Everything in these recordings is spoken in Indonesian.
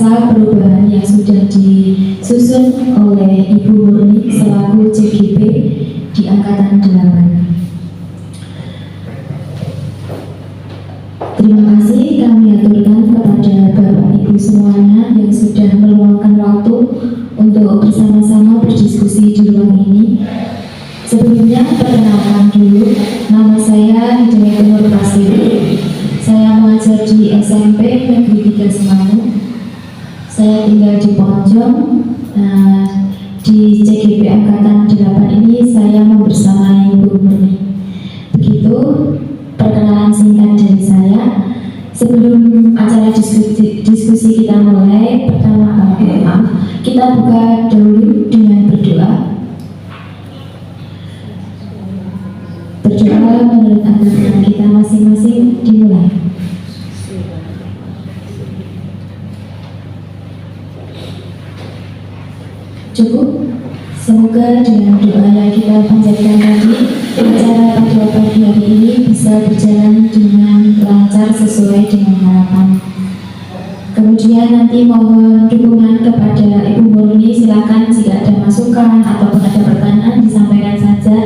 prakarsa perubahan yang sudah disusun oleh Ibu Murni selaku CGP di Angkatan 8. Terima kasih kami aturkan kepada Bapak Ibu semuanya yang sudah meluangkan waktu untuk bersama-sama berdiskusi di ruang ini. Sebelumnya perkenalkan dulu, nama saya Hidayat Nur Prasetyo. Saya mengajar di SMP Negeri 3 Semanu. Saya tinggal di Ponjong. Di CGP Angkatan 8 ini saya membersamai Bu Murni. Begitu perkenalan singkat dari saya. Sebelum acara diskusi kita mulai, pertama kita buka dulu dengan berdoa. Berdoa menurut agama kita masing-masing dimulai. Cukup. Semoga dengan doa yang kita panjatkan tadi, acara pada pagi hari ini bisa berjalan dengan lancar sesuai dengan harapan. Kemudian nanti mohon dukungan kepada Ibu Murni, silakan jika ada masukan ataupun ada pertanyaan disampaikan saja.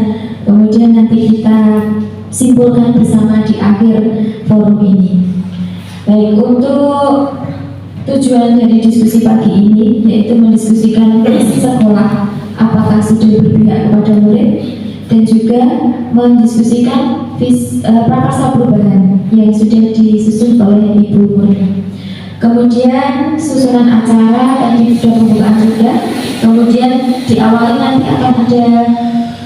Kemudian nanti kita simpulkan bersama di akhir forum ini. Baik, untuk tujuan dari diskusi pagi ini yaitu mendiskusikan visi sekolah apakah sudah berpihak kepada murid, dan juga mendiskusikan prakarsa perubahan yang sudah disusun oleh Ibu Murni. Kemudian susunan acara tadi sudah pembukaan juga. Kemudian diawali nanti akan ada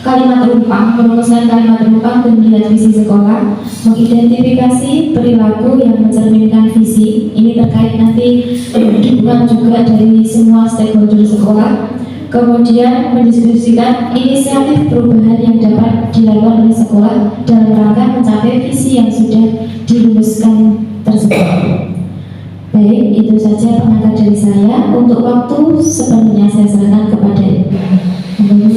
kalimat rumpang, merumuskan kalimat rumpang dan melihat visi sekolah, mengidentifikasi perilaku yang mencerminkan visi. Ini terkait nanti dukungan juga dari semua stakeholder sekolah. Kemudian mendiskusikan inisiatif perubahan yang dapat dilakukan oleh sekolah dalam rangka mencapai visi yang sudah dirumuskan tersebut. Baik, itu saja pengantar dari saya. Untuk waktu sepenuhnya saya serahkan kepada Ibu.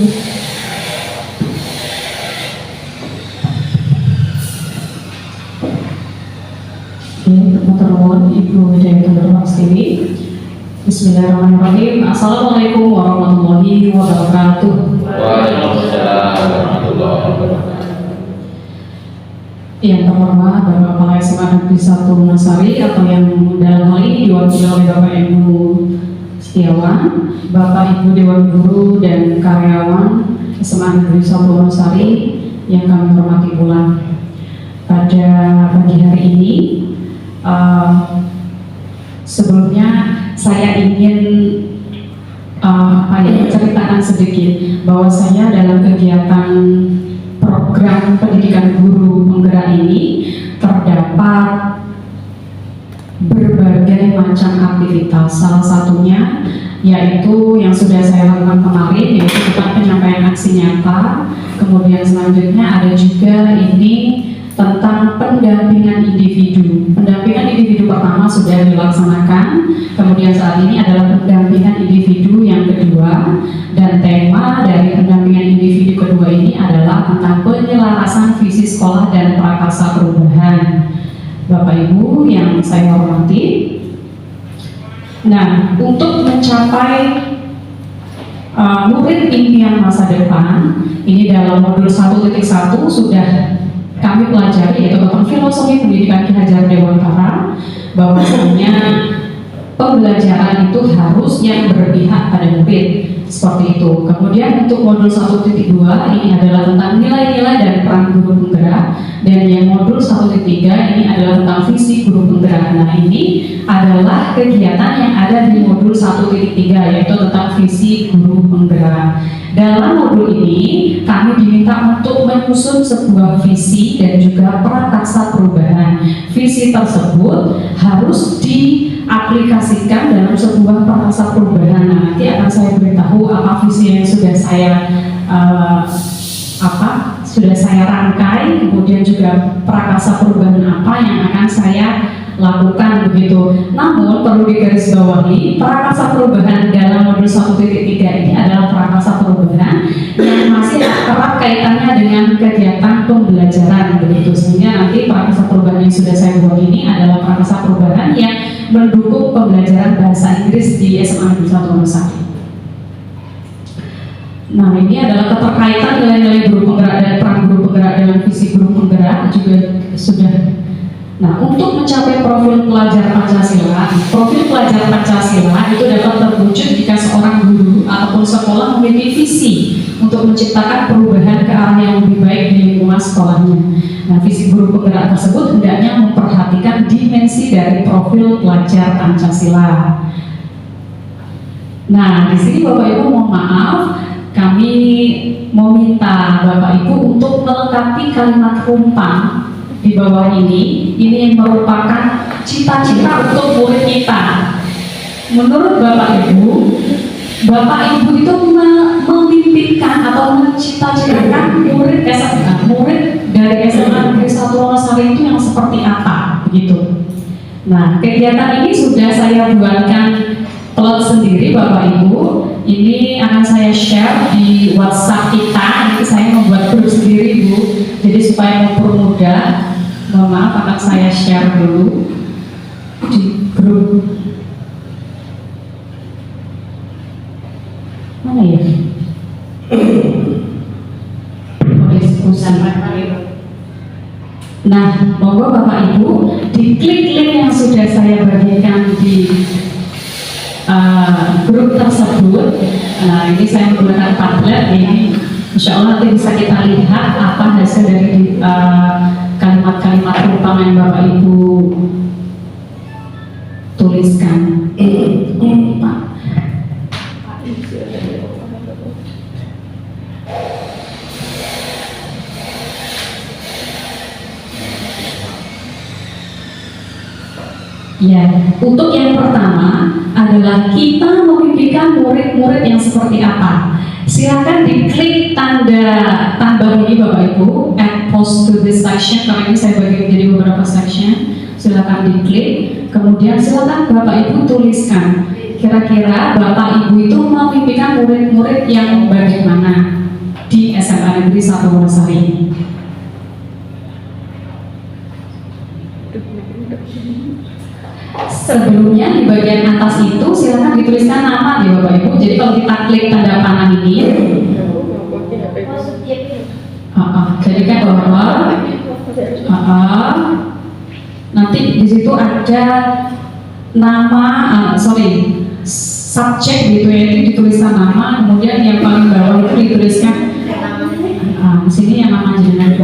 Termohon Ibu Hidayat Nur Prasetyo. Bismillahirrahmanirrahim. Assalamualaikum warahmatullahi wabarakatuh. Waalaikumsalam warahmatullahi wabarakatuh. Yang terhormat Bapak Kepala SMA Negeri 1 Wonosari, atau yang dalam hal ini diwakili oleh Bapak Ibu Setiawan, Bapak Ibu Dewan Guru dan karyawan SMA Negeri 1 Wonosari yang kami hormati pula. Pada pagi hari ini, sebelumnya saya ingin menceritakan sedikit bahwa saya dalam kegiatan program pendidikan guru penggerak ini terdapat berbagai macam aktivitas. Salah satunya yaitu yang sudah saya lakukan kemarin, yaitu tentang penyampaian aksi nyata. Kemudian selanjutnya ada juga ini tentang pendampingan individu. Pendampingan individu pertama sudah dilaksanakan, kemudian saat ini adalah pendampingan individu yang kedua, dan tema dari pendampingan individu kedua ini adalah tentang penyelarasan visi sekolah dan prakarsa perubahan. Bapak Ibu yang saya hormati, nah, untuk mencapai murid impian masa depan, ini dalam modul 1.1 sudah kami pelajari, yaitu tentang filosofi pendidikan Ki Hajar Dewantara, bahwasanya pembelajaran itu harusnya berpihak pada murid, seperti itu. Kemudian untuk modul 1.2 ini adalah tentang nilai-nilai dan peran guru penggerak, dan yang modul 1.3 ini adalah tentang visi guru penggerak. Nah, ini adalah kegiatan yang ada di modul 1.3, yaitu tentang visi guru penggerak. Dalam modul ini kami diminta untuk menyusun sebuah visi dan juga prakarsa perubahan. Visi tersebut harus diaplikasikan dalam sebuah prakarsa perubahan. Nah, nanti akan saya beritahu apa visi yang sudah saya sudah saya rangkai, kemudian juga prakasa perubahan apa yang akan saya lakukan begitu. Namun perlu digarisbawahi, prakasa perubahan dalam modul 1.3 ini adalah prakasa perubahan yang masih erat kaitannya dengan kegiatan pembelajaran begitu. Sehingga nanti prakasa perubahan yang sudah saya buat ini adalah prakasa perubahan yang mendukung pembelajaran bahasa Inggris di SMA Negeri 1 Wonosari. Nah, ini adalah keterkaitan nilai-nilai guru penggerak dan peran guru penggerak dalam visi guru penggerak juga sudah. Nah, untuk mencapai profil pelajar Pancasila, profil pelajar Pancasila itu dapat terwujud jika seorang guru ataupun sekolah memiliki visi untuk menciptakan perubahan ke arah yang lebih baik di lingkungan sekolahnya. Nah, visi guru penggerak tersebut hendaknya memperhatikan dimensi dari profil pelajar Pancasila. Nah, di sini Bapak Ibu mohon maaf, kami meminta Bapak Ibu untuk melengkapi kalimat rumpang di bawah ini yang merupakan cita-cita untuk murid kita. Menurut Bapak Ibu itu memimpikan atau mencita-citakan murid dari SMA Negeri 1 Wonosari itu yang seperti apa, begitu. Nah, kegiatan ini sudah saya buatkan plot sendiri Bapak Ibu. Ini akan saya share di WhatsApp kita. Nanti saya membuat grup sendiri Bu. Jadi supaya mempermudah, mohon maaf akan saya share dulu di grup. Mana ya? Nah, monggo Bapak Ibu diklik link yang sudah saya bagikan di grup tersebut. Nah, ini saya menggunakan Padlet. Ini insya Allah nanti bisa kita lihat apa hasil dari kalimat-kalimat rumpang yang Bapak Ibu tuliskan. Pak. Ya, untuk yang pertama adalah kita memimpikan murid-murid yang seperti apa. Silakan diklik tanda tambah ini Bapak Ibu, add post to this section. Karena ini saya bagi menjadi beberapa section. Silakan diklik. Kemudian silakan Bapak Ibu tuliskan. Kira-kira Bapak Ibu itu memimpikan murid-murid yang bagaimana di SMA Negeri 1 Wonosari ini. Sebelumnya di bagian atas itu silakan dituliskan nama di Bapak Ibu. Jadi kalau kita klik tanda panah ini, jadi kan bahwa nanti di situ ada nama, subjek gitu ya, itu dituliskan nama. Kemudian yang paling bawah itu dituliskan di sini yang nama jenengan.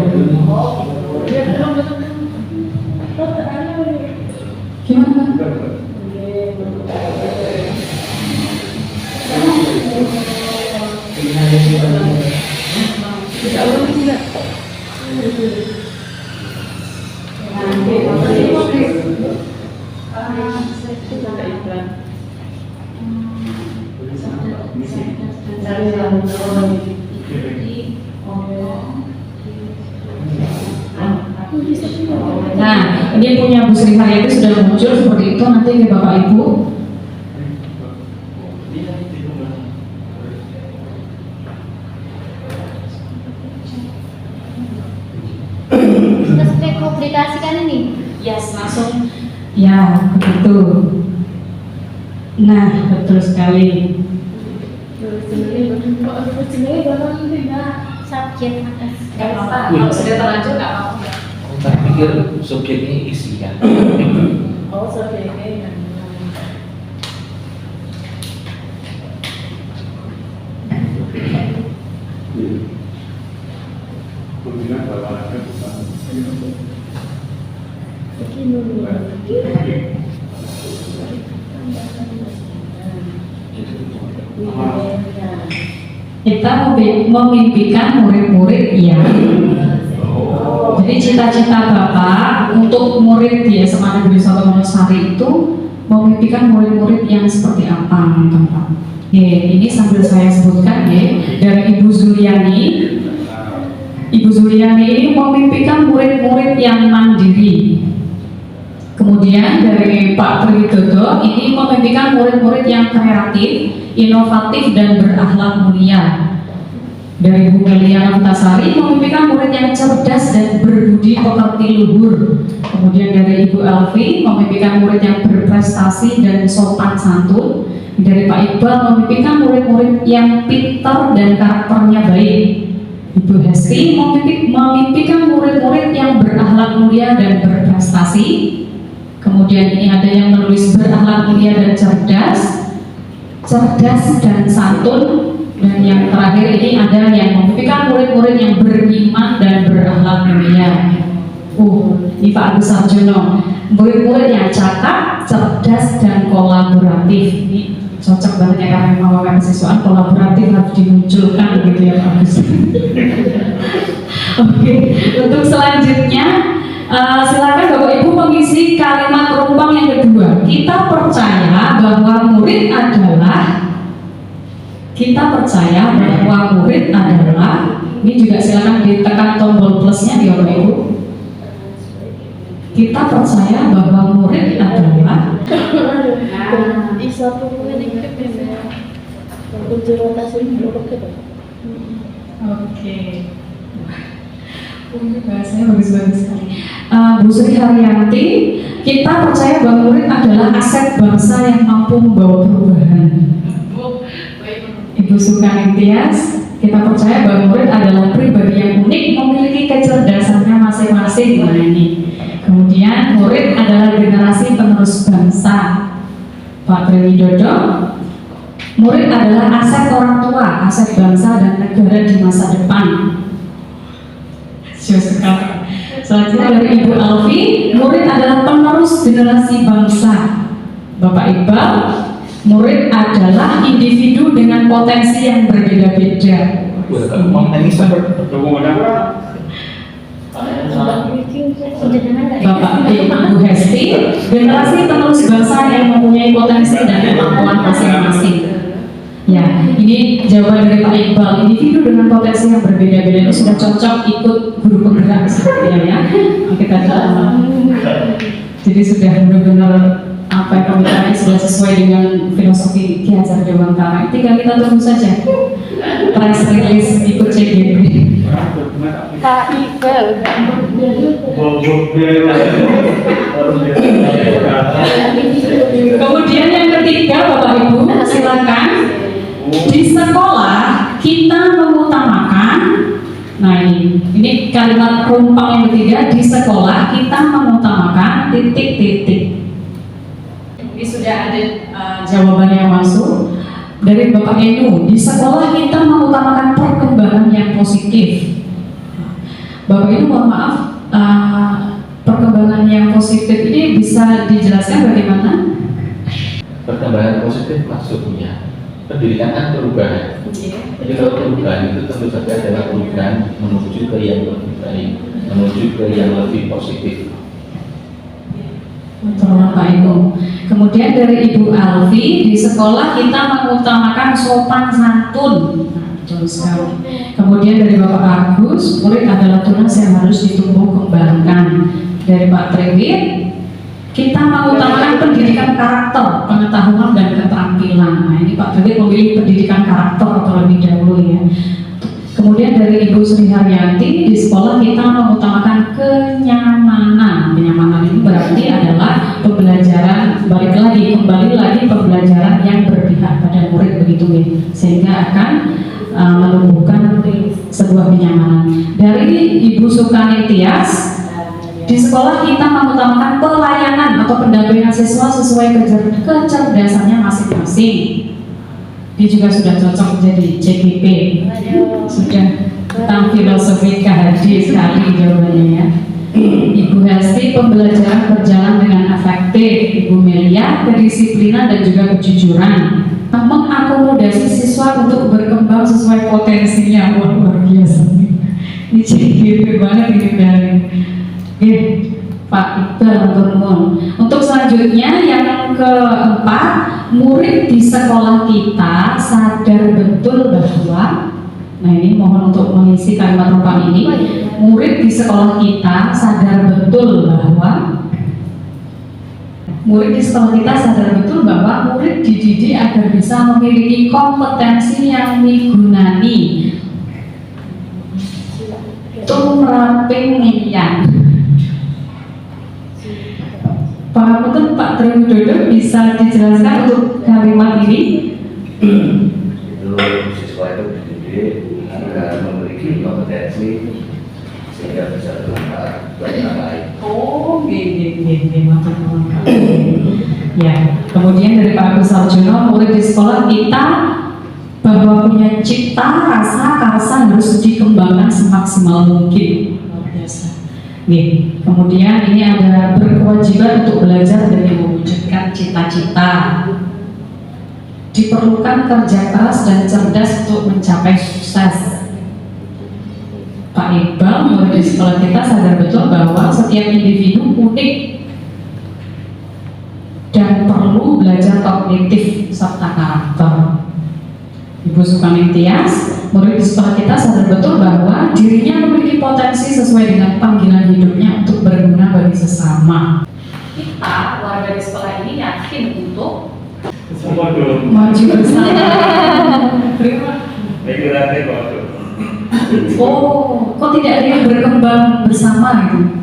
Gimana? Nah, ini punya Bu Sri Haryati sudah muncul seperti itu, nanti ke Bapak Ibu. Sudah sampai publikasikan ini? Yes, langsung. Ya, begitu. Nah, betul sekali. Subjek atas. Gak apa-apa, kalau sudah terlanjur gak apa-apa. Tak pikir subjeknya isi kan. Oh, subjeknya. Kita memimpikan murid-murid yang jadi cita-cita Bapak untuk murid di SMA Negeri 1 Wonosari itu memimpikan murid-murid yang seperti apa, Bapak? Ini sambil saya sebutkan ya, dari Ibu Zuliani. Ibu Zuliani ini memimpikan murid-murid yang mandiri. Kemudian dari Pak Triwidodo ini memimpikan murid-murid yang kreatif, inovatif, dan berakhlak mulia. Dari Bu Meliana Vitasari memimpikan murid yang cerdas dan berbudi pekerti luhur. Kemudian dari Ibu Elvi memimpikan murid yang berprestasi dan sopan santun. Dari Pak Iqbal memimpikan murid-murid yang pintar dan karakternya baik. Ibu Hesti memimpikan murid-murid yang berakhlak mulia dan berprestasi. Kemudian ini ada yang menulis berakhlak mulia dan cerdas dan santun. Dan yang terakhir ini ada yang memimpikan murid-murid yang beriman dan berakhlak mulia. Ini Pak Agus Sarjono, murid-murid yang cakap, cerdas, dan kolaboratif. Ini cocok banget ya, karena memang mahasiswa kolaboratif harus dimunculkan gitu ya Pak Agus. Oke, untuk selanjutnya silakan Bapak Ibu mengisi kalimat rumpang yang kedua. Kita percaya bahwa murid adalah ini juga silakan ditekan tombol plusnya di Bapak Ibu. Kita percaya bahwa murid adalah Oke. Bahasanya bagus-bagus sekali. Bu Sri Haryanti, kita percaya bahwa murid adalah aset bangsa yang mampu membawa perubahan. Ibu Sukani Tias, kita percaya bahwa murid adalah pribadi yang unik, memiliki kecerdasannya masing-masing. Nah ini. Kemudian murid adalah generasi penerus bangsa. Pak Triwidodo, murid adalah aset orang tua, aset bangsa dan negara di masa depan. Selanjutnya dari Ibu Alfi, murid adalah penerus generasi bangsa. Bapak Iqbal, murid adalah individu dengan potensi yang berbeda-beda. Bapak Ibu Hesti, generasi penerus bangsa yang mempunyai potensi dan kemampuan masing-masing. Ya, ini jawaban dari Pak Iqbal. Individu dengan potensi yang berbeda-beda itu sudah cocok ikut guru penggerak sepertinya ya. Kita jadi sudah benar-benar apa yang kami cari sudah sesuai dengan filosofi Ki Hajar Dewantara. Tinggal kita tunggu saja press release ikut CGP. Pak Iqbal. Kemudian yang ketiga Bapak Ibu silakan. Di sekolah kita mengutamakan, nah ini kalimat rumpang yang ketiga, di sekolah kita mengutamakan titik-titik. Ini sudah ada jawabannya yang masuk dari Bapak Enu. Di sekolah kita mengutamakan perkembangan yang positif. Bapak Enu mohon maaf, perkembangan yang positif ini bisa dijelaskan bagaimana? Perkembangan positif maksudnya pendidikan kan perubahan. Jadi kalau perubahan itu tentu saja adalah perubahan menuju ke yang lebih baik, menuju ke yang lebih positif. Tolong Pak Eko. Kemudian dari Ibu Alfi, di sekolah kita mengutamakan sopan santun. Betul sekali. Kemudian dari Bapak Agus, murid adalah tunas yang harus ditumbuh kembangkan. Dari Pak Triwid, kita mengutamakan pendidikan karakter, pengetahuan dan keterampilan. Nah ini Pak Triwid memilih pendidikan karakter terlebih dahulu ya. Kemudian dari Ibu Sri Haryanti, di sekolah kita mengutamakan kenyamanan. Kenyamanan itu berarti adalah pembelajaran, kembali lagi pembelajaran yang berpihak pada murid begitu ya, sehingga akan menumbuhkan sebuah kenyamanan. Dari Ibu Sukani Tias, di sekolah kita mengutamakan pelayanan atau pendampingan siswa sesuai kecerdasannya masing-masing. Dia juga sudah cocok menjadi CGP. Sudah tentang filosofi KHD sekali jawabannya ya. Ibu Hesti, pembelajaran berjalan dengan efektif. Ibu Melia, kedisiplinan dan juga kejujuran. Mengakomodasi siswa untuk berkembang sesuai potensinya. Wah, luar biasa. Ini CGP banget ini dari. Pak Iqbal Turmun. Untuk selanjutnya yang keempat, murid di sekolah kita sadar betul bahwa Nah ini mohon untuk mengisi kalimat rumpang ini. Murid di sekolah kita sadar betul bahwa murid dididik agar bisa memiliki kompetensi yang migunani tumraping liyan. Pak Punten, Pak Triwidodo bisa dijelaskan untuk kalimat ini? Itu siswa itu dididik agar memiliki kompetensi sehingga bisa bermanfaat bagi orang lain. Oh, mantap. Ya, kemudian dari Pak Agus Sarjono, murid di sekolah kita bahwa punya cita rasa harus dikembangkan semaksimal mungkin. Luar biasa. Kemudian ini ada berkewajiban untuk belajar dan mewujudkan cita-cita. Diperlukan kerja keras dan cerdas untuk mencapai sukses. Pak Iqbal, murid di sekolah kita sadar betul bahwa setiap individu unik dan perlu belajar kognitif serta karakter. Ibu Sukaning Tias, murid di sekolah kita sadar betul bahwa dirinya memiliki potensi sesuai dengan panggilan hidupnya untuk berguna bagi sesama. Kita, warga di sekolah ini yakin untuk maju bersama. Oh, kok tidak ada yang berkembang bersama gitu?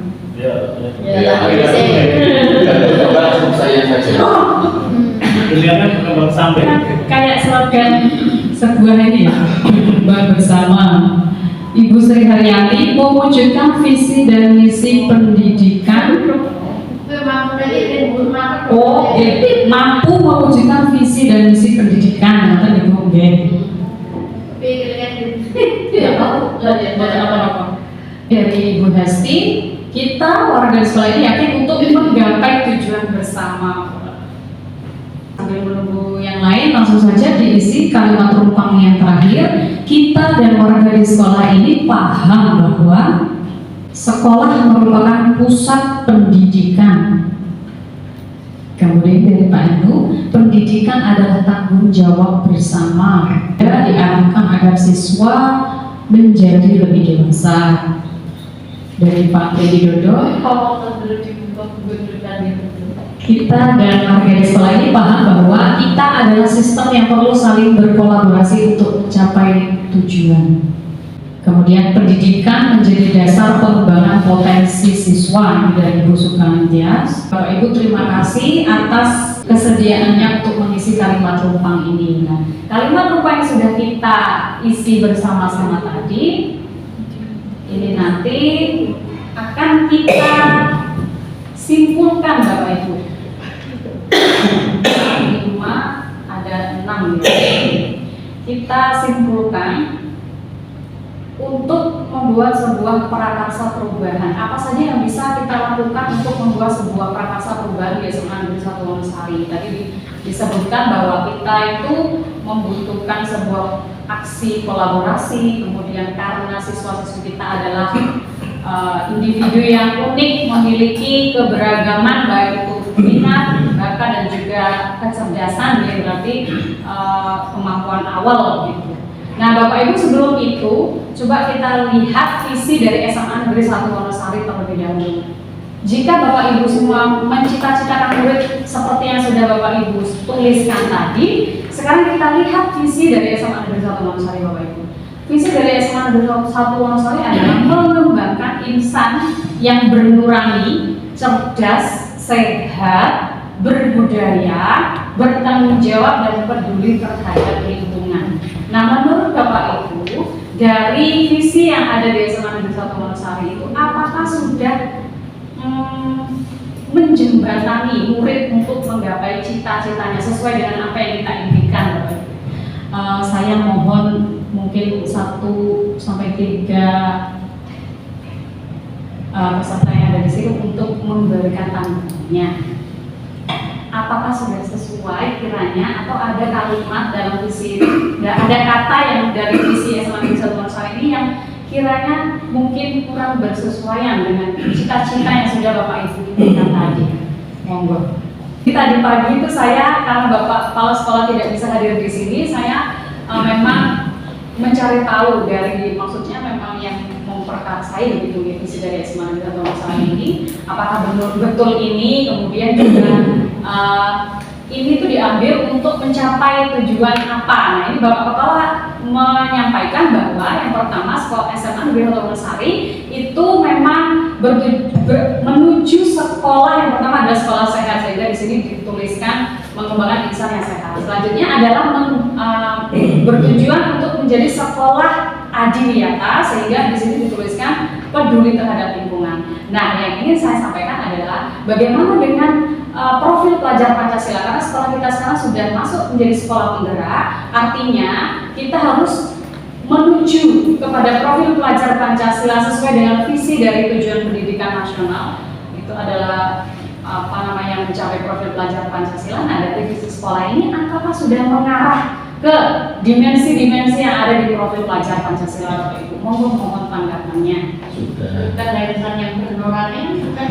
Langsung saya saja. Kayak slogan sebuah ini ya, berkembang bersama. Ibu Sri Haryati mewujudkan visi dan misi pendidikan. Mampu mewujudkan visi dan misi pendidikan. Nanti Ibu dari Ibu Hesti, kita warga sekolah ini yakin untuk menggapai tujuan bersama. Sambil menunggu yang lain, langsung saja diisi kalimat rumpang yang terakhir. Kita dan warga di sekolah ini paham bahwa sekolah merupakan pusat pendidikan. Kemudian dari Pak Anu, pendidikan adalah tanggung jawab bersama. Diarahkan agar siswa menjadi lebih dewasa. Dari Pak Triwidodo, kita dan warga di sekolah ini paham bahwa kita adalah sistem yang perlu saling berkolaborasi untuk mencapai tujuan. Kemudian pendidikan menjadi dasar pengembangan potensi siswa. Dari Ibu Sukaning Tias. Bapak Ibu, terima kasih atas kesediaannya untuk mengisi kalimat rumpang ini. Nah, kalimat rumpang yang sudah kita isi bersama-sama tadi, ini nanti akan kita simpulkan Bapak Ibu. Ini ada 6 ya. Kita simpulkan untuk membuat sebuah prakarsa perubahan. Apa saja yang bisa kita lakukan untuk membuat sebuah prakarsa perubahan di SMA Negeri 1 Wonosari? Tadi disebutkan bahwa kita itu membutuhkan sebuah aksi kolaborasi, kemudian karena siswa-siswi kita adalah individu yang unik, memiliki keberagaman baik itu minat, bakat dan juga kecerdasan, ya berarti kemampuan awal gitu. Nah Bapak Ibu, sebelum itu coba kita lihat visi dari SMA Negeri 1 Wonosari terlebih dahulu. Jika Bapak Ibu semua mencita-citakan murid seperti yang sudah Bapak Ibu tuliskan tadi, sekarang kita lihat visi dari SMA Negeri 1 Wonosari Bapak Ibu. Visi dari SMA Negeri 1 Wonosari adalah mengembangkan insan yang bernurani, cerdas, sehat, berbudaya, bertanggung jawab dan peduli terhadap lingkungan. Nah, menurut Bapak Ibu, dari visi yang ada di SMA Negeri 1 Wonosari itu, apakah sudah menjembatani murid untuk menggapai cita-citanya sesuai dengan apa yang kita impikan, Bapak Ibu? Saya mohon mungkin 1 sampai 3 peserta yang ada di sini untuk memberikan tanggapannya. Apakah sudah sesuai kiranya atau ada kalimat dalam visi, ada kata yang dari visi SMA Negeri 1 Wonosari ini yang kiranya mungkin kurang bersesuaian dengan cita-cita yang sudah Bapak Ibu inginkan tadi? Monggo. Tadi pagi itu saya, karena Bapak Kepala Sekolah tidak bisa hadir di sini, saya memang mencari tahu dari, maksudnya memang yang memperkasai begitu ya visi dari Esma atau masalah ini, apakah betul ini kemudian juga ini tuh diambil untuk mencapai tujuan apa. Nah ini Bapak Kepala menyampaikan bahwa yang pertama sekolah SMA Negeri Wonosari itu memang menuju sekolah yang pertama adalah sekolah sehat, sehingga di sini dituliskan mengembangkan insan yang sehat. Selanjutnya adalah bertujuan untuk menjadi sekolah adiwiyata, sehingga di sini dituliskan peduli terhadap lingkungan. Nah, yang ingin saya sampaikan adalah bagaimana dengan profil pelajar Pancasila, karena sekolah kita sekarang sudah masuk menjadi sekolah penggerak, artinya kita harus menuju kepada profil pelajar Pancasila sesuai dengan visi dari tujuan pendidikan nasional. Itu adalah mencapai profil pelajar Pancasila. Nah, dari visi sekolah ini apakah sudah mengarah ke dimensi-dimensi yang ada di profil pelajar Pancasila Bapak Ibu? Mohon tanggapannya. Sudah. Kan dari insan yang bernurani kan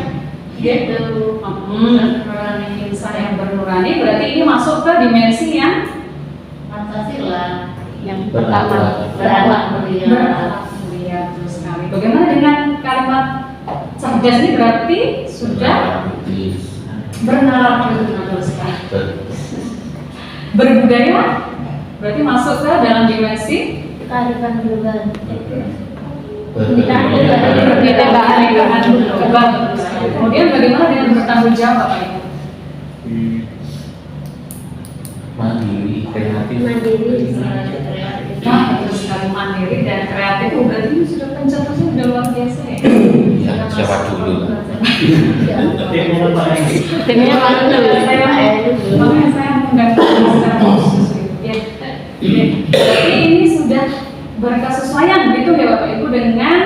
gitu. Insan yang bernurani berarti ini masuk ke dimensi yang Pancasila yang Berakhlak. berakhlak mulia. berakhlak mulia. Terus sekali. Bagaimana dengan kalimat cerdas ini berarti sudah Bernalar terus kan. berbudaya, berarti masuk ke dalam dimensi Kearifan global. kebinekaan global. Kemudian bagaimana dengan bertanggung jawab Bapak Ibu? Mandiri, kreatif. Nah, betul sekali, mandiri dan kreatif. Berarti ini sudah pencetusnya sudah luar biasa ya. Ya, siapa dulu? Timnya mana dulu? Makanya saya mengganti secara khusus. Ya, jadi ini sudah berkesesuaian begitu ya Bapak Ibu dengan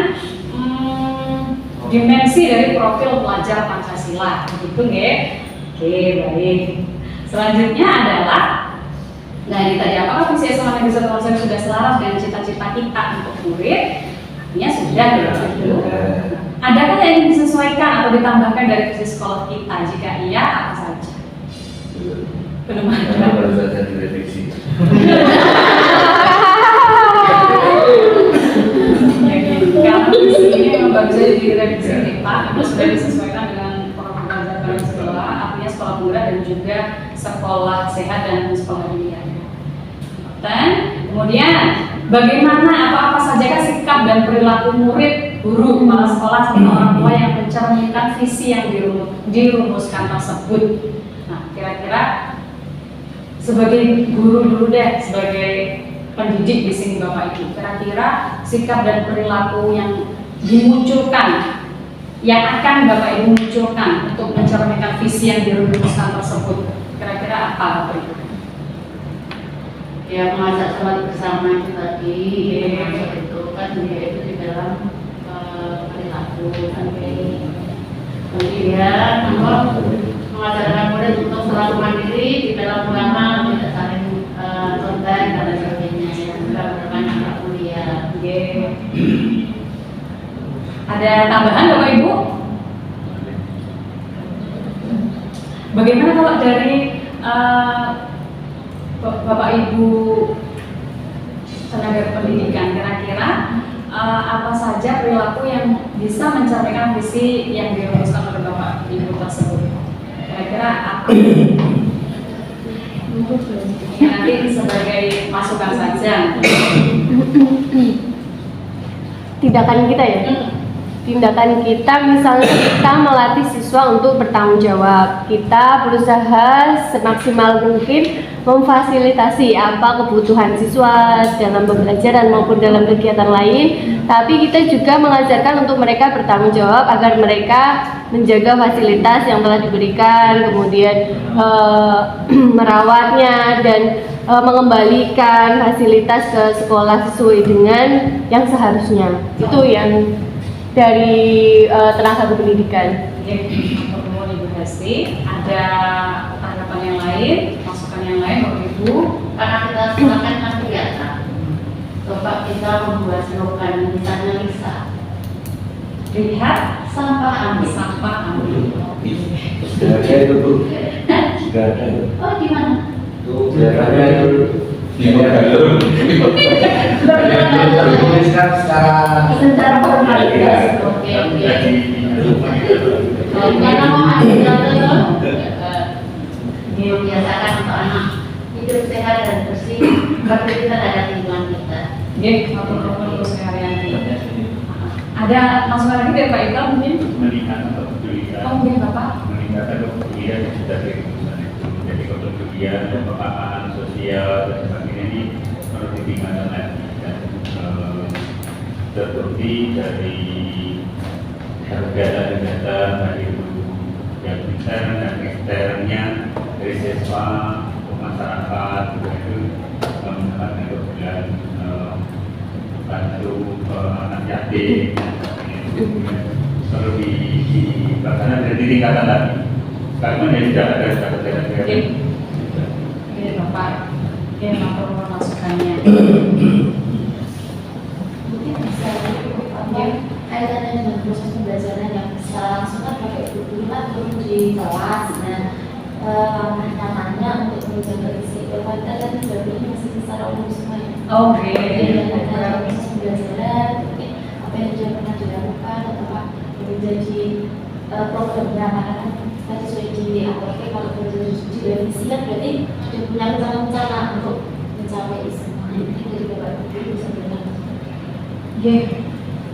dimensi dari profil pelajar Pancasila, begitu nggih? Oke, baik. Selanjutnya adalah, nah ini tadi apakah visi SMA Negeri 1 Wonosari sudah selaras dengan cita-cita kita untuk murid? Ya sudah ya. Adakah yang ingin disesuaikan atau ditambahkan dari visi sekolah kita? Jika iya, apa saja? Belum Karena ada. baru saja direvisi. Kalau visi ini memang baru saja direvisi nih Pak, itu sudah disesuaikan dengan program belajar kalian sekolah, artinya sekolah penggerak dan juga sekolah sehat dan sekolah dunia. Dan kemudian bagaimana apa-apa saja sikap dan perilaku murid, guru, kepala sekolah, serta orang tua yang mencerminkan visi yang dirumuskan tersebut. Nah, kira-kira sebagai guru dulu deh, sebagai pendidik di sini Bapak Ibu, kira-kira sikap dan perilaku yang dimunculkan, yang akan Bapak Ibu munculkan untuk mencerminkan visi yang dirumuskan tersebut, kira-kira apa Bapak Ibu? Ya mengajak sholat bersama itu tadi, itu kan dia itu di dalam perilaku kan kemudian mengajarkan murid untuk selalu mandiri di dalam ulama, tidak saling contek dan sebagainya, yang juga merupakan anak mulia. Ada tambahan Bapak Ibu? Bagaimana kalau dari Bapak Ibu tenaga pendidikan, kira-kira apa saja perilaku yang bisa mencerminkan visi yang dirumuskan oleh Bapak Ibu tersebut? Kira-kira apa? Nanti sebagai masukan saja. Tindakan kita ya? Tindakan kita misalnya kita melatih siswa untuk bertanggung jawab. Kita berusaha semaksimal mungkin memfasilitasi apa kebutuhan siswa dalam pembelajaran maupun dalam kegiatan lain. Tapi kita juga mengajarkan untuk mereka bertanggung jawab agar mereka menjaga fasilitas yang telah diberikan, kemudian merawatnya dan mengembalikan fasilitas ke sekolah sesuai dengan yang seharusnya. Itu yang dari tenaga kependidikan. Untuk Ibu Hesti, ada tanggapan yang lain, masukan yang lain Bapak Ibu? Karena kita silakan kan biasa. Coba kita membuat slogan misalnya Lisa. Lihat Sampah ambil. sampah ambil. Sudah ada itu Bu. Sudah ada. Oh di mana? Tuh kelihatannya itu Dituliskan secara formalitas. Oke. Karena mau ada biasakan untuk anak hidup sehat dan bersih, tapi kita ada lingkungan kita. Untuk sehari-hari. Ada masukan lagi dari Pak Iqbal mungkin? Meningkatkan kepedulian. Oh, mungkin Bapak. Meningkatkan kepedulian yang sudah dilakukan itu. Jadi kepedulian dan kepekaan sosial dan sebagainya ini perlu ditingkatkan lagi. Dan terbukti dari data-data dari yang intern dan eksternnya dari siswa masyarakat juga itu mendapatkan kepedulian bantu anak yatim perlu dilaksanakan dan ditingkatkan lagi karena dia tidak ada data-data. Ini Bapak, ini Bapak masukannya. Mungkin bisa kaitannya dengan proses pembelajaran yang bisa langsung kan pakai buku turun di kelas. Nah, nyatanya untuk menjaga isi kita kan sebenarnya masih secara umum semuanya. Oke. Ada proses pembelajaran, mungkin apa yang sudah pernah dilakukan atau apa menjadi programnya karena kan tadi sudah diaturkan kalau direvisi kan berarti sudah punya rencana untuk mencapai isi. Mungkin dari Bapak Ibu bisa bilang.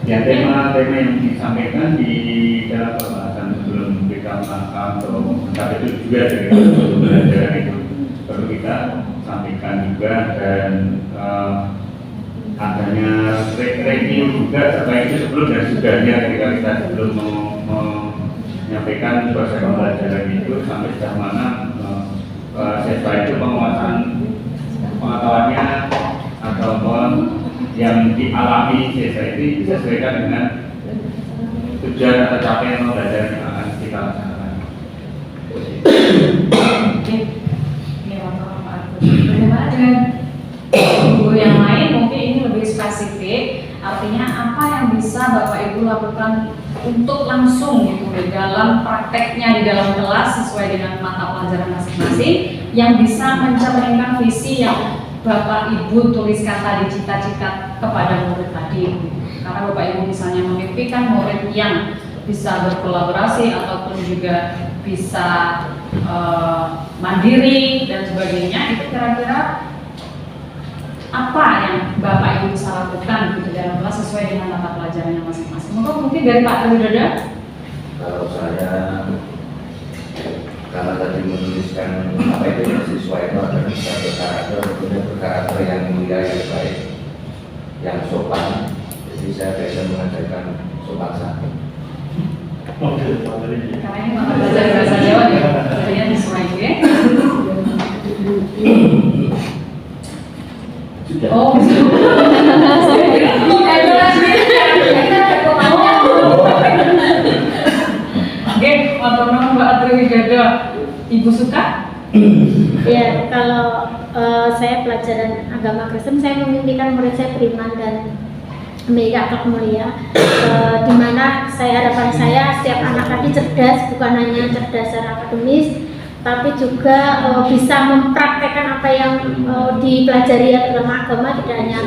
Ya tema yang disampaikan di dalam pembahasan sebelum kita melakukan atau mencapai itu juga dari pembelajaran itu perlu kita sampaikan juga dan adanya review juga supaya itu sebelum dan sudahnya ketika kita sebelum menyampaikan proses pembelajaran itu sampai sejauh mana siswa itu penguasaan pengetahuannya ataupun yang dialami siswa itu disesuaikan dengan tujuan atau capaian pembelajaran yang akan kita laksanakan. Bagaimana dengan guru yang lain? Mungkin ini lebih spesifik. Artinya apa yang bisa Bapak Ibu lakukan untuk langsung gitu di dalam prakteknya di dalam kelas sesuai dengan mata pelajaran masing-masing yang bisa mencerminkan visi yang Bapak Ibu tuliskan tadi cita-cita kepada murid tadi. Karena Bapak Ibu misalnya memimpikan murid yang bisa berkolaborasi ataupun juga bisa mandiri dan sebagainya, itu kira-kira apa yang Bapak Ibu bisa lakukan gitu dalam kelas sesuai dengan mata pelajarannya masing-masing? Mungkin dari Pak Widodo. Kalau saya karena tadi menuliskan apa itu siswa itu adalah satu karakter, kemudian karakter yang mulia, yang baik, yang sopan. Jadi saya biasa mengajarkan sopan santun. Karena ini mata pelajaran bahasa Jawa ya, jadinya sesuai ya. Oh, oke, otonom Mbak Atri Widodo, Ibu suka? Ya, kalau saya pelajaran agama Kristen, saya memimpikan murid saya beriman dan memiliki akhlak mulia, di mana harapan saya setiap anak tadi cerdas, bukan hanya cerdas secara akademis, tapi juga bisa mempraktekkan apa yang dipelajari dalam agama, tidak hanya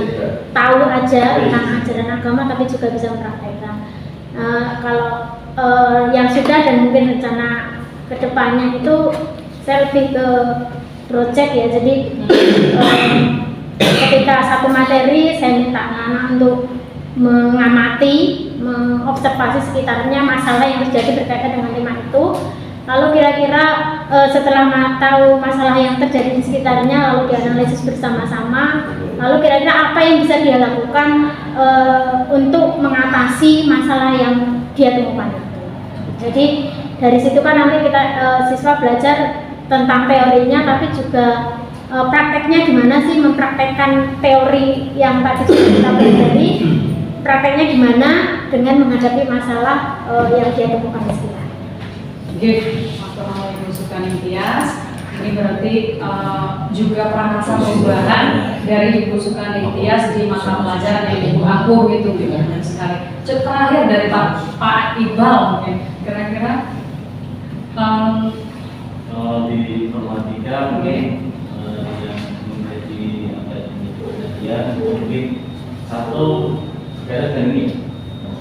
tahu aja tentang ajaran agama, tapi juga bisa mempraktekkan. Kalau yang sudah dan mungkin rencana kedepannya itu saya lebih ke project ya, jadi ketika satu materi saya minta anak-anak untuk mengamati, mengobservasi sekitarnya masalah yang terjadi berkaitan dengan tema itu. Lalu kira-kira setelah tahu masalah yang terjadi di sekitarnya, lalu dianalisis bersama-sama. Lalu kira-kira apa yang bisa dia lakukan untuk mengatasi masalah yang dia temukan. Jadi dari situ kan nanti kita siswa belajar tentang teorinya, tapi juga prakteknya gimana sih mempraktekkan teori yang tadi kita pelajari. Prakteknya gimana dengan menghadapi masalah yang dia temukan di sekitar. Oke, waktu Ibu Sukani Tias, ini berarti juga prakarsa perubahan dari Ibu Sukani Tias di mata pelajaran yang Ibu aku gitu banyak sekali. Terakhir dari Pak Iqbal mungkin, kira-kira di informatika mungkin yang menjadi apa ya mungkin satu kaitan dengan ini,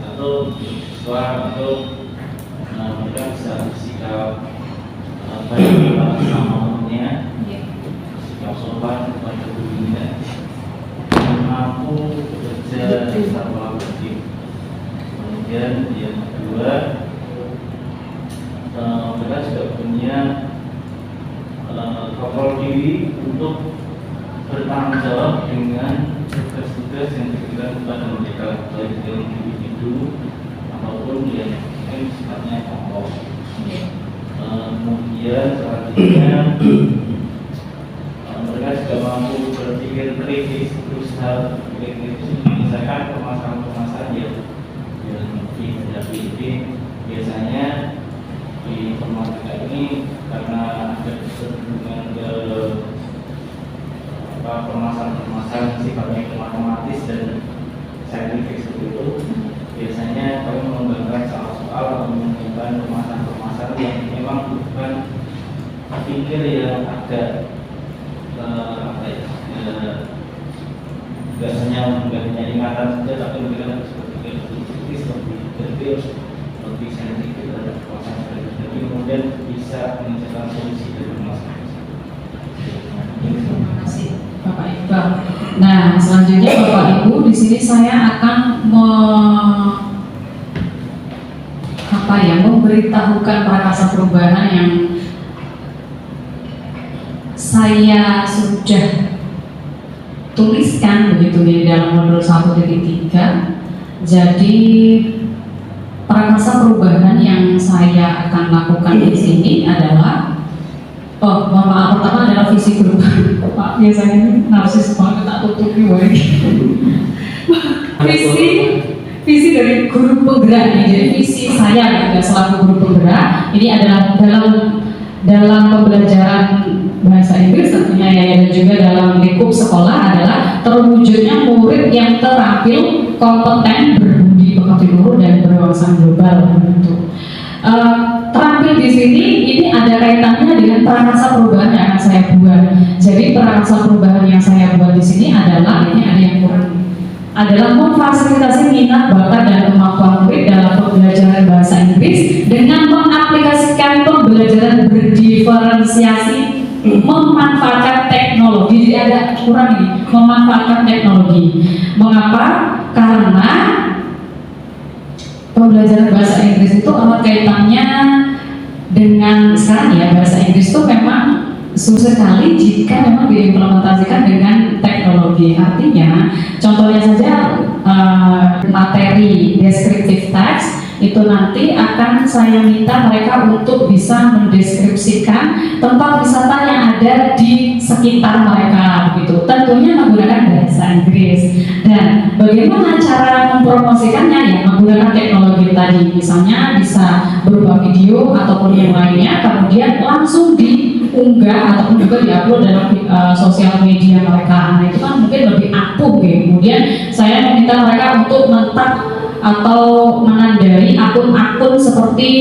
satu siswa untuk mereka bisa bersikap baik sama temannya, sikap sopan kepada gurunya, dan mampu bekerja bersama tim. Kemudian yang kedua, mereka juga punya kontrol diri untuk bertanggung jawab dengan tugas-tugas yang diberikan kepada mereka, baik dari individu ataupun yang mungkin sifatnya kelompok. Kemudian selanjutnya mereka juga mampu berpikir kritis, berusaha berpikir kritis, menyelesaikan permasalahan-permasalahan yang dihadapi. Ini biasanya di informatika ini karena ada kecenderungan ke permasalahan sifatnya matematis dan saintifik seperti itu, biasanya kami mengembangkan soal-soal atau mengembangkan permasalahan-permasalahan yang memang bukan pikir yang agak nggak hanya ingatan saja, tapi mereka harus berpikir kritis, lebih detail, lebih saintifik terhadap proses itu, jadi kemudian bisa menciptakan solusi dari masalah. Terima kasih Bapak Iqbal. Nah, selanjutnya Bapak Ibu, di sini saya akan memberitahukan prakasa perubahan yang saya sudah tuliskan begitu di dalam modul 1.3. Jadi prakasa perubahan yang saya akan lakukan di sini adalah pertama adalah visi perubahan. Pak, biasanya narsis banget tak tutupi woy. Visi dari guru penggerak ini, jadi visi saya juga selaku guru penggerak ini adalah dalam pembelajaran bahasa Inggris tentunya ya, dan juga dalam lingkup sekolah adalah terwujudnya murid yang terampil, kompeten, berbudi pekerti luhur dan berwawasan global. Terampil di sini ini ada kaitannya dengan prakasa perubahan yang akan saya buat. Jadi prakasa perubahan yang saya buat di sini adalah memfasilitasi minat, bakat dan kemampuan murid dalam pembelajaran bahasa Inggris dengan mengaplikasikan pembelajaran berdiferensiasi, memanfaatkan teknologi. Jadi ada kurang ini, memanfaatkan teknologi. Mengapa? Karena pembelajaran bahasa Inggris itu erat kaitannya dengan sekarang ya, bahasa Inggris itu memang susah sekali jika memang diimplementasikan dengan teknologi. Artinya, contohnya saja materi descriptive text itu nanti akan saya minta mereka untuk bisa mendeskripsikan tempat wisata yang ada di sekitar mereka, begitu. Tentunya menggunakan bahasa Inggris. Dan bagaimana cara mempromosikannya? Ya, menggunakan teknologi tadi. Misalnya bisa berupa video ataupun yang lainnya, kemudian langsung diunggah ataupun juga diupload dalam sosial media mereka. Nah, itu kan mungkin lebih ampuh ya. Kemudian saya meminta mereka untuk mentak atau menandai akun-akun seperti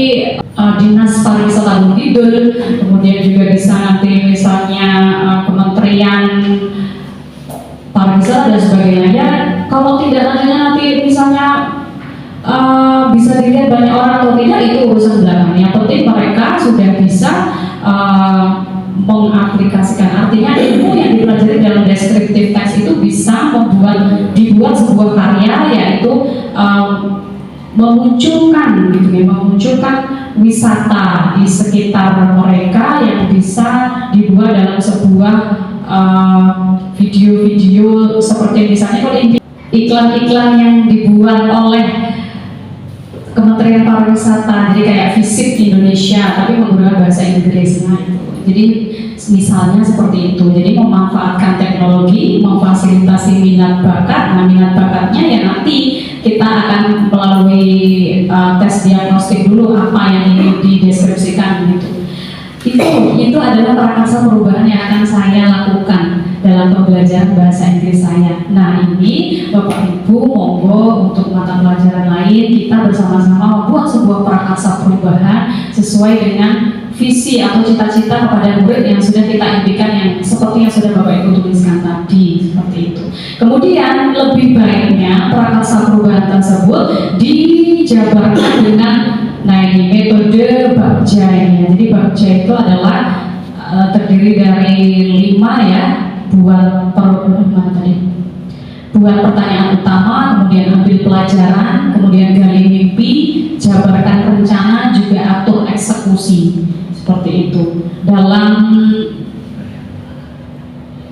Dinas Pariwisata Bukidul, kemudian juga bisa nanti misalnya Kementerian Pariwisata dan sebagainya. Ya, kalau tidak nanti misalnya bisa dilihat banyak orang atau tidak, itu urusan belakangan. Yang penting mereka sudah bisa mengaplikasikan, artinya ilmu yang dipelajari dalam descriptive text itu bisa dibuat sebuah karya, yaitu memunculkan wisata di sekitar mereka yang bisa dibuat dalam sebuah video-video seperti misalnya kalau iklan-iklan yang dibuat oleh Kementerian Pariwisata, jadi kayak Visit Indonesia tapi menggunakan bahasa Inggris. Nah, itu. Jadi misalnya seperti itu. Jadi memanfaatkan teknologi, memfasilitasi minat bakat. Nah, minat bakatnya ya nanti kita akan melalui tes diagnostik dulu apa yang ingin dideskripsikan gitu. Itu adalah prakasa perubahan yang akan saya lakukan dalam pembelajaran bahasa Inggris saya. Nah, ini Bapak Ibu monggo untuk mata pelajaran lain kita bersama-sama membuat sebuah prakasa perubahan sesuai dengan visi atau cita-cita kepada murid yang sudah kita impikan, yang seperti yang sudah Bapak Ibu tuliskan tadi. tadi, seperti itu. Kemudian lebih baiknya prakarsa perubahan tersebut dijabarkan dengan ini metode Bagja ini. Jadi Bagja itu adalah terdiri dari 5 ya, buat pertanyaan utama, kemudian ambil pelajaran, kemudian gali mimpi, jabarkan rencana, juga atur eksekusi, seperti itu. Dalam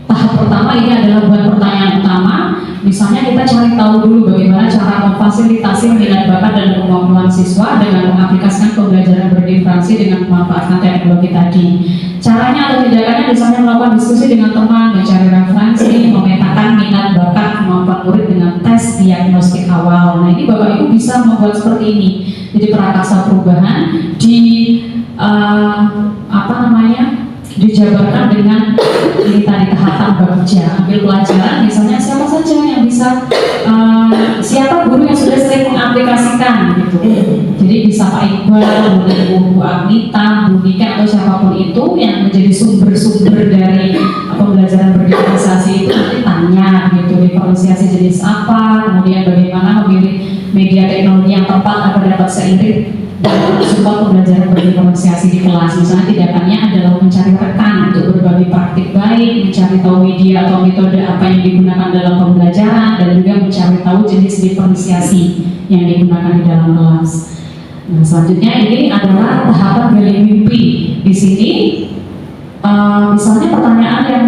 tahap pertama ini adalah buat pertanyaan utama. Misalnya kita cari tahu dulu bagaimana cara memfasilitasi minat bakat dan kemampuan siswa dengan mengaplikasikan pembelajaran berdiferensi dengan memanfaatkan teknologi tadi. Caranya atau tindakannya misalnya melakukan diskusi dengan teman, mencari referensi, memetakan minat bakat kemampuan murid dengan tes diagnostik awal. Nah ini Bapak Ibu bisa membuat seperti ini. Jadi prakarsa perubahan dijabarkan dengan ini tadi tahapan Bagja. Ambil pelajaran, misalnya siapa saja yang bisa, siapa guru yang sudah sering mengaplikasikan gitu. Jadi bisa Pak Iqbal, Bu Agnita, Bu Nika atau siapapun itu yang menjadi sumber-sumber dari pembelajaran berdiferensiasi itu nanti tanya gitu, diferensiasi jenis apa, kemudian bagaimana memilih media teknologi yang tepat agar dapat seiring dan support pembelajaran berdiferensiasi di kelas. Misalnya tindakannya adalah mencari rekan untuk berbagi praktik baik, mencari tahu media atau metode apa yang digunakan dalam pembelajaran, dan juga mencari tahu jenis diferensiasi yang digunakan di dalam kelas. Nah, selanjutnya ini adalah tahapan gali mimpi. Di sini misalnya pertanyaan yang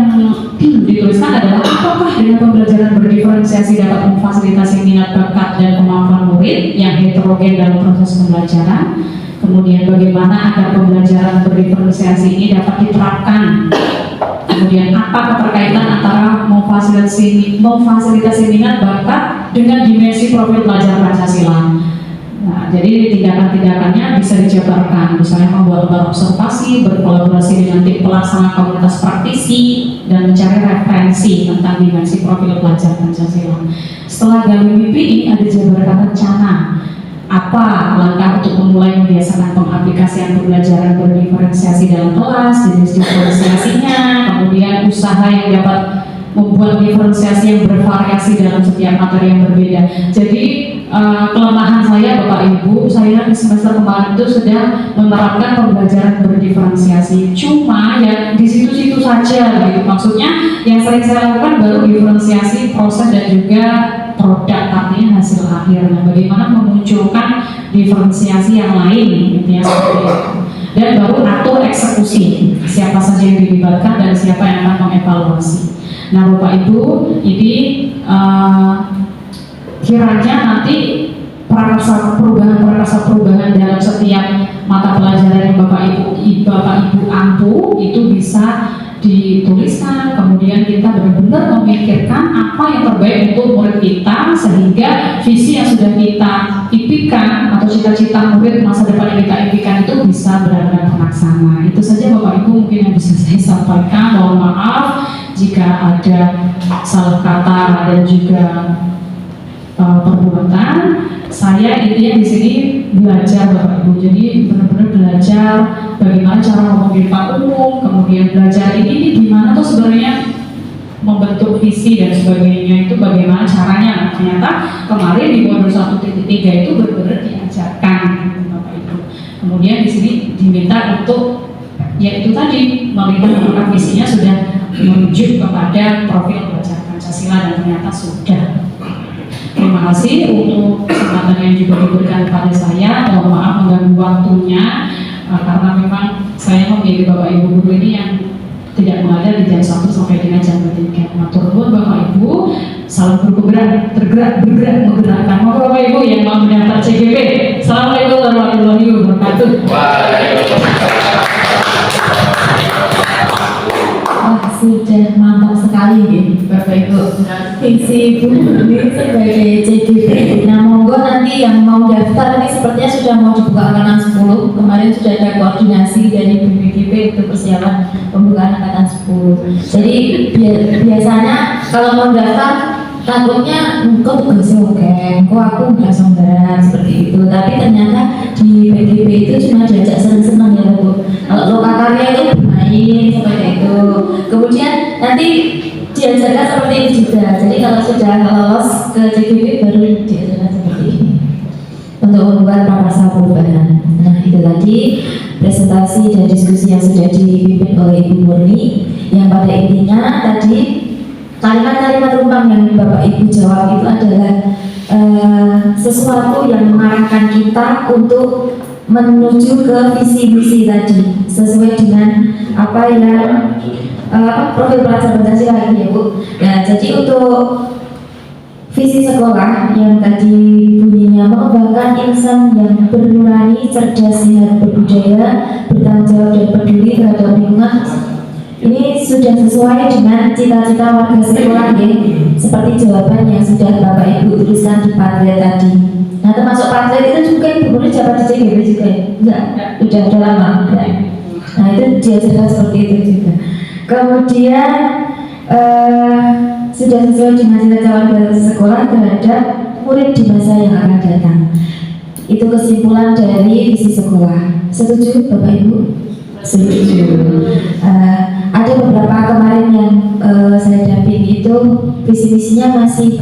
dituliskan adalah apakah dengan pembelajaran berdiferensiasi dapat memfasilitasi minat bakat dan kemampuan murid yang heterogen dalam proses pembelajaran. Kemudian bagaimana agar pembelajaran berdiferensiasi ini dapat diterapkan. Kemudian apa keterkaitan antara memfasilitasi minat bakat dengan dimensi profil pelajar Pancasila. Nah, jadi tindakan-tindakannya bisa dijabarkan, misalnya membuat lembar observasi, berkolaborasi dengan tim pelaksana komunitas praktisi, dan mencari referensi tentang dimensi profil pelajar Pancasila. Setelah gali mimpi ini ada jabarkan rencana. Apa langkah untuk memulai membiasakan pengaplikasian pembelajaran berdiferensiasi dalam kelas, jenis diferensiasinya, kemudian usaha yang dapat membuat diferensiasi yang bervariasi dalam setiap materi yang berbeda. Jadi kelemahan saya Bapak Ibu, saya di semester kemarin itu sudah menerapkan pembelajaran berdiferensiasi. Cuma ya di situ-situ saja gitu. Maksudnya yang sering saya lakukan baru diferensiasi proses dan juga produk, artinya hasil akhir. Nah, bagaimana memunculkan diferensiasi yang lain gitu ya, seperti itu. Dan baru atur eksekusi, siapa saja yang dilibatkan dan siapa yang akan mengevaluasi. Nah Bapak Ibu, ini kiranya nanti prakarsa perubahan dalam setiap mata pelajaran yang Bapak Ibu ampu itu bisa dituliskan, kemudian kita benar-benar memikirkan apa yang terbaik untuk murid kita, sehingga visi yang sudah kita impikan atau cita-cita murid masa depan yang kita impikan itu bisa benar-benar terlaksana. Itu saja Bapak Ibu mungkin yang bisa saya sampaikan. Mohon maaf jika ada salah kata dan juga perbuatan. Saya intinya di sini belajar Bapak Ibu, jadi benar-benar belajar bagaimana cara ngomong di depan umum, kemudian belajar ini gimana tuh sebenarnya membentuk visi dan sebagainya, itu bagaimana caranya. Nah, ternyata kemarin di modul 1.3 itu benar-benar diajarkan Bapak Ibu. Kemudian di sini diminta untuk yaitu tadi melihat apakah visinya sudah merujuk kepada profil pelajar Pancasila, dan ternyata sudah. Terima kasih untuk kesempatan yang juga diberikan kepada saya. Mohon maaf mengganggu waktunya karena memang saya memilih Bapak Ibu guru ini yang tidak mengajar di jam 1 sampai dengan jam 3. Matur nuwun Bapak Ibu. Salam guru bergerak menggerakkan. Mohon Bapak Ibu yang mau mendaftar CGP. Assalamualaikum warahmatullahi wabarakatuh. Wah, sudah mantap sekali ya Bapak Ibu. Visi Ibu ini sebagai CGP. Nah, monggo nanti yang mau daftar ini sepertinya sudah mau dibuka angkatan 10. Kemarin sudah ada koordinasi dari BPGP untuk persiapan pembukaan angkatan 10. Jadi biasanya kalau mau daftar takutnya kok tugasnya oke, kok aku nggak sembarangan seperti itu. Tapi ternyata di BGP itu cuma diajak senang-senang ya Bu. Kalau lokakarnya itu bermain seperti itu. Kemudian nanti diajarkan seperti Ya, jadi kalau sudah lolos ke CGP baru diajarkan seperti ini untuk membuat prakarsa perubahan. Nah, itu tadi presentasi dan diskusi yang sudah dipimpin oleh Ibu Murni, yang pada intinya tadi kalimat-kalimat rumpang yang Bapak Ibu jawab itu adalah sesuatu yang mengarahkan kita untuk menuju ke visi-visi tadi sesuai dengan apa yang profil pelajar Pancasila lagi ya Bu. Nah, jadi untuk visi sekolah yang tadi bunyinya mengembangkan insan yang bernurani, cerdas, sehat, berbudaya, bertanggung jawab dan peduli terhadap lingkungan. Ini sudah sesuai dengan cita-cita warga sekolah ya, seperti jawaban yang sudah Bapak Ibu tuliskan di Padlet tadi. Nah, termasuk Padlet itu juga Ibu boleh jawab di CGP juga ya? Enggak, udah lama ya. Nah, itu diajarkan seperti itu juga. Kemudian sudah sesuai dengan cita-cita warga sekolah terhadap murid di masa yang akan datang. Itu kesimpulan dari visi sekolah. Setuju Bapak Ibu? Setuju. Ada beberapa kemarin yang saya dampingi itu visi-visinya masih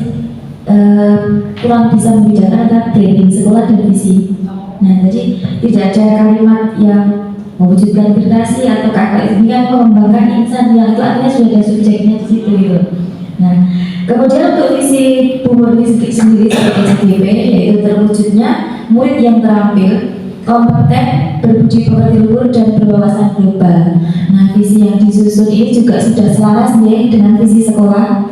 kurang bisa membedakan antara branding sekolah dan visi. Nah, jadi tidak ada kalimat yang mewujudkan generasi atau kakak ini kan mengembangkan insan yang itu artinya sudah ada subjeknya di situ gitu. Nah, kemudian untuk visi Bu Murni sendiri sebagai CGP yaitu terwujudnya murid yang terampil, kompeten, berbudi pekerti luhur dan berwawasan global. Nah, visi yang disusun ini juga sudah selaras ya dengan visi sekolah.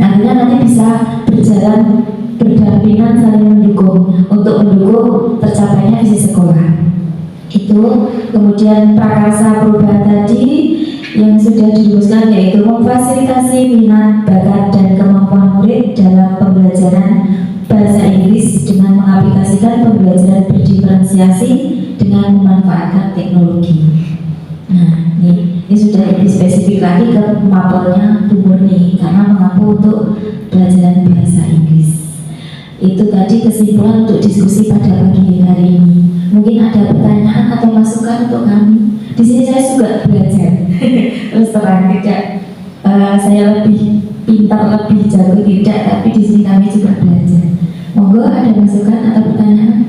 Nantinya nanti bisa berjalan berdampingan saling mendukung untuk mendukung tercapainya visi sekolah. Itu kemudian prakarsa perubahan tadi yang sudah dirumuskan yaitu memfasilitasi minat, bakat dan kemampuan murid dalam pembelajaran bahasa Inggris dengan mengaplikasikan pembelajaran berdiferensiasi dengan memanfaatkan teknologi. Nah, ini sudah lebih spesifik lagi ke mapelnya Bu Murni karena mengaku untuk pelajaran bahasa Inggris. Itu tadi kesimpulan untuk diskusi pada pagi hari ini. Mungkin ada pertanyaan atau masukan untuk kami. Di sini saya juga belajar. Terus terang tidak saya lebih pintar, lebih jago tidak, tapi di sini kami juga belajar. Monggo ada masukan atau pertanyaan?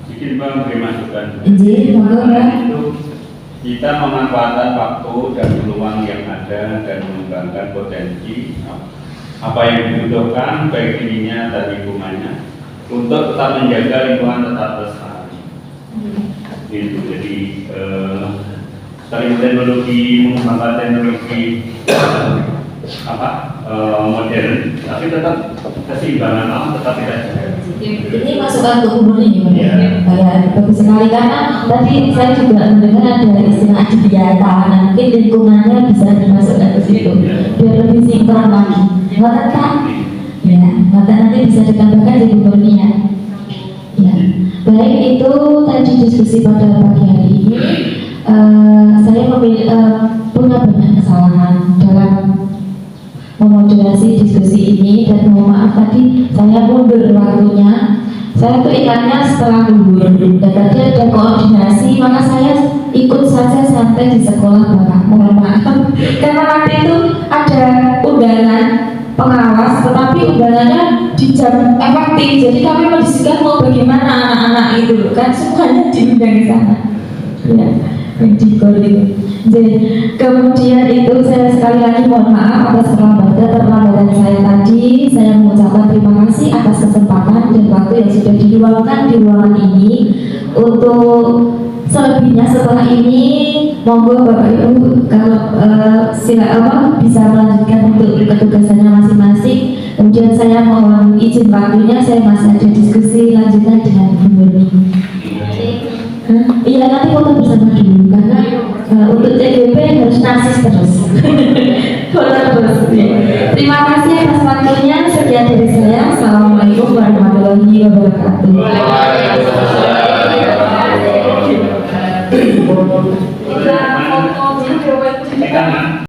Bikin Bang beri masukan. Jadi, monggo Bang. Itu kita memanfaatkan waktu dan peluang yang ada dan mengembangkan potensi apa yang dibutuhkan baik dirinya dan lingkungannya untuk tetap menjaga lingkungan tetap lestari. Gitu. Jadi selain teknologi mengembangkan teknologi modern, tapi tetap keseimbangan alam tetap kita jaga. Ini masukan untuk umur ini ya. Bagus sekali karena tadi saya juga mendengar ada istilah adiwiyata. Nah, mungkin lingkungannya bisa dimasukkan ke situ biar lebih sinkron lagi. Ngoten kan? Ya, ngoten nanti bisa ditambahkan di umurnya ya. Ya, baik itu tadi diskusi pada pagi hari ini. Saya punya banyak kesalahan dalam memoderasi diskusi ini dan mohon maaf tadi saya mundur waktunya. Saya tuh ingatnya setelah libur dan tadi ada koordinasi maka saya ikut saja santai di sekolah Bapak. Mohon maaf karena waktu itu ada undangan pengawas tetapi undangannya di jam efektif jadi kami mendiskusikan mau bagaimana anak-anak itu kan semuanya diundang di sana ya di gol itu. Jadi kemudian itu saya sekali lagi mohon maaf atas terlambatan saya tadi. Saya mengucapkan terima kasih atas kesempatan dan waktu yang sudah diluangkan di ruangan ini. Untuk selebihnya setelah ini monggo Bapak Ibu kalau bisa melanjutkan untuk ketugasannya masing-masing. Kemudian saya mohon izin waktunya saya masih ada diskusi lanjutan dengan Bu Murni. Iya nanti foto bersama dulu karena untuk CGP harus narsis terus foto terus ya.